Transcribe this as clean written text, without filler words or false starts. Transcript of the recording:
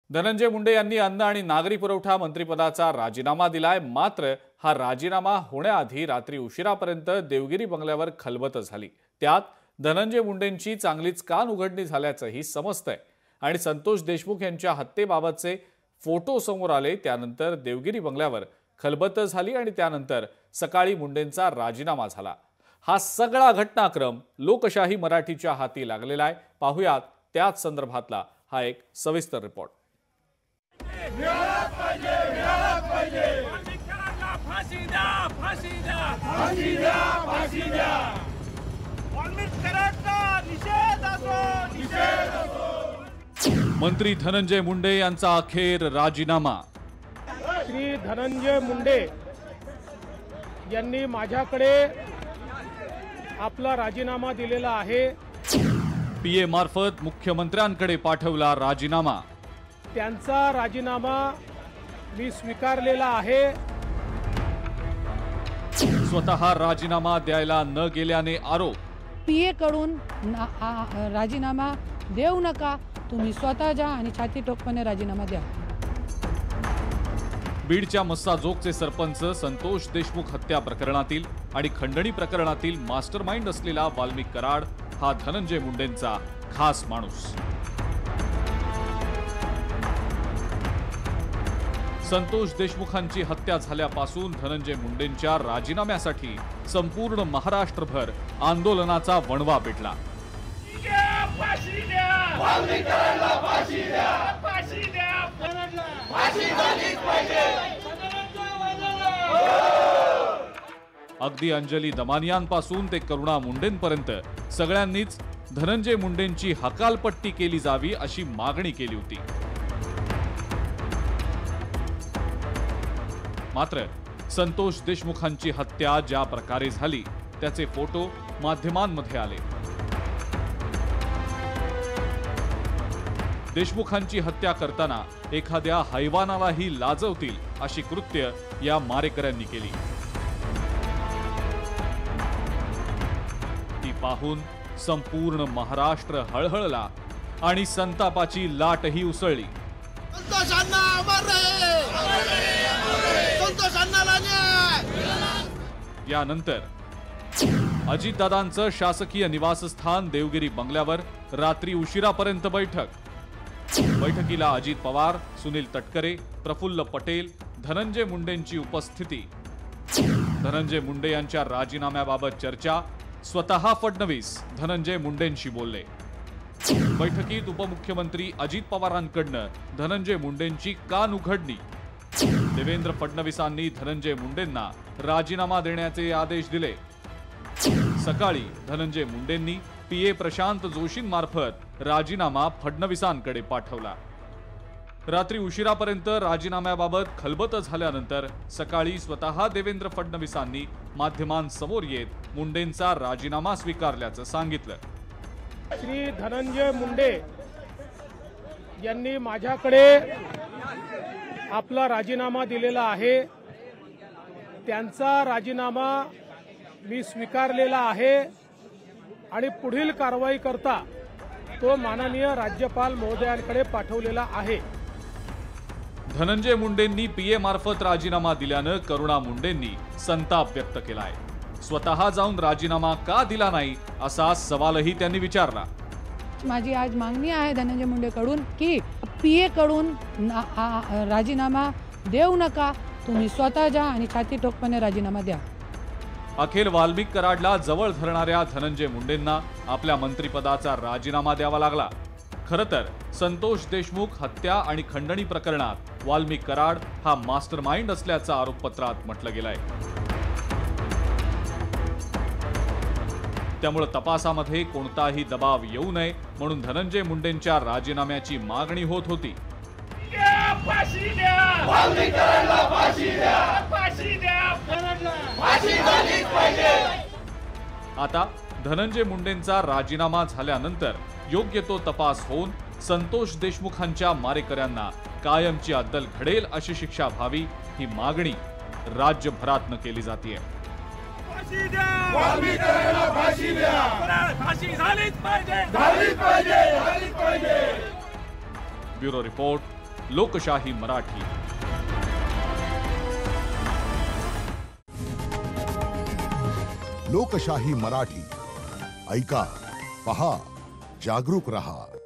धनंजय मुंडे यांनी अन्न आणि नागरी पुरवठा मंत्रिपदाचा राजीनामा दिलाय। मात्र हा राजीनामा होण्याआधी रात्री उशिरापर्यंत देवगिरी बंगल्यावर खलबत झाली। त्यात धनंजय मुंडेंची चांगलीच कान उघडणी झाल्याचंही समजतंय आणि संतोष देशमुख यांच्या हत्येबाबतचे फोटो समोर आले। त्यानंतर देवगिरी बंगल्यावर खलबत झाली आणि त्यानंतर सकाळी मुंडेंचा राजीनामा झाला। हा सगळा घटनाक्रम लोकशाही मराठीच्या हाती लागलेला आहे। पाहुयात त्याच संदर्भातला हा एक सविस्तर रिपोर्ट। मंत्री धनंजय मुंडे यांचा अखेर राजीनामा। श्री धनंजय मुंडे यांनी माझ्याकडे आपला राजीनामा दिलेला आहे। पीए मार्फत मुख्यमंत्र्यांकडे पाठवला राजीनामा। त्यांचा राजीनामा मी स्वीकारलेला आहे। स्वतः राजीनामा द्यायला न गेल्याने आरोप। पीए कडून राजीनामा देऊ नका, तुम्ही स्वतः जा आणि छाती ठोकपणे राजीनामा द्या। बीडच्या मस्साजोगचे सरपंच संतोष देशमुख हत्या प्रकरणातील आणि खंडणी प्रकरणातील मास्टरमाइंड असलेला वाल्मिक कराड हा धनंजय मुंडेंचा खास माणूस। संतोष देशमुखांची हत्या झाल्यापासून धनंजय मुंडेंच्या राजीनाम्यासाठी संपूर्ण महाराष्ट्रभर आंदोलनाचा वणवा पेटला। अगदी अंजली दमानियांपासून ते करुणा मुंडेंपर्यंत सगळ्यांनीच धनंजय मुंडेंची हकालपट्टी केली जावी अशी मागणी केली होती। मात्र संतोष देशमुखांची हत्या ज्या प्रकारे झाली त्याचे फोटो माध्यमांमध्ये आले। देशमुखांची हत्या करताना एखाद्या हैवानालाही लाजवतील अशी कृत्य या मारेकऱ्यांनी केली। ती पाहून संपूर्ण महाराष्ट्र हळहळला आणि संतापाची लाटही उसळली। यानंतर अजितदादांचं शासकीय निवासस्थान देवगिरी बंगल्यावर रात्री उशिरापर्यंत बैठकीला अजित पवार, सुनील तटकरे, प्रफुल्ल पटेल, धनंजय मुंडेंची उपस्थिती। धनंजय मुंडे यांच्या राजीनाम्याबाबत चर्चा। स्वतः फडणवीस धनंजय मुंडेंशी बोलले। बैठकीत उपमुख्यमंत्री अजित पवारांकडनं धनंजय मुंडेंची कान उघडणी। देवेंद्र फडणवीसांनी धनंजय मुंडेंना राजीनामा देण्याचे आदेश दिले। सकाळी धनंजय मुंडेंनी पीए प्रशांत जोशींमार्फत राजीनामा फडणवीसांकडे पाठवला। रात्री उशिरापर्यंत राजीनाम्याबाबत खलबत झाल्यानंतर सकाळी स्वतः देवेंद्र फडणवीसांनी माध्यमांसमोर येत मुंडेंचा राजीनामा स्वीकारल्याचं सांगितलं। श्री धनंजय मुंडे यांनी माझ्याकडे आपला राजीनामा दिलेला आहे। त्यांचा राजीनामा मी स्वीकारलेला आहे आणि पुढील कारवाई करता तो माननीय राज्यपाल महोदयांकडे पाठवलेला आहे। धनंजय मुंडेंनी पीए मार्फत राजीनामा दिल्यानं करुणा मुंडेंनी संताप व्यक्त केलाय। स्वतः जाऊन राजीनामा का दिला नाही असा सवालही त्यांनी विचारला। माझी आज मागणी आहे धनंजय मुंडे कडून की पीए कडून राजीनामा देऊ नका, तुम्ही स्वतः जा आणि छाती ठोकपणे राजीनामा द्या। अखेर वाल्मिक कराडला जवळ धरणाऱ्या धनंजय मुंडेंना आपल्या मंत्रिपदाचा राजीनामा द्यावा लागला। खरं तर संतोष देशमुख हत्या आणि खंडणी प्रकरणात वाल्मिक कराड हा मास्टरमाइंड असल्याचं आरोपपत्रात म्हटलं गेलंय। त्यामुळे तपासामध्ये कोणताही दबाव येऊ नये म्हणून धनंजय मुंडेंच्या राजीनाम्याची मागणी होत होती। आता धनंजय मुंडेंचा राजीनामा झाल्यानंतर योग्य तो तपास होऊन संतोष देशमुखांच्या मारेकऱ्यांना कायमची अद्दल घडेल अशी शिक्षा व्हावी ही मागणी राज्यभरातनं केली जाते। ब्युरो रिपोर्ट, लोकशाही मराठी. लोकशाही मराठी ऐका, पहा, जागरूक रहा.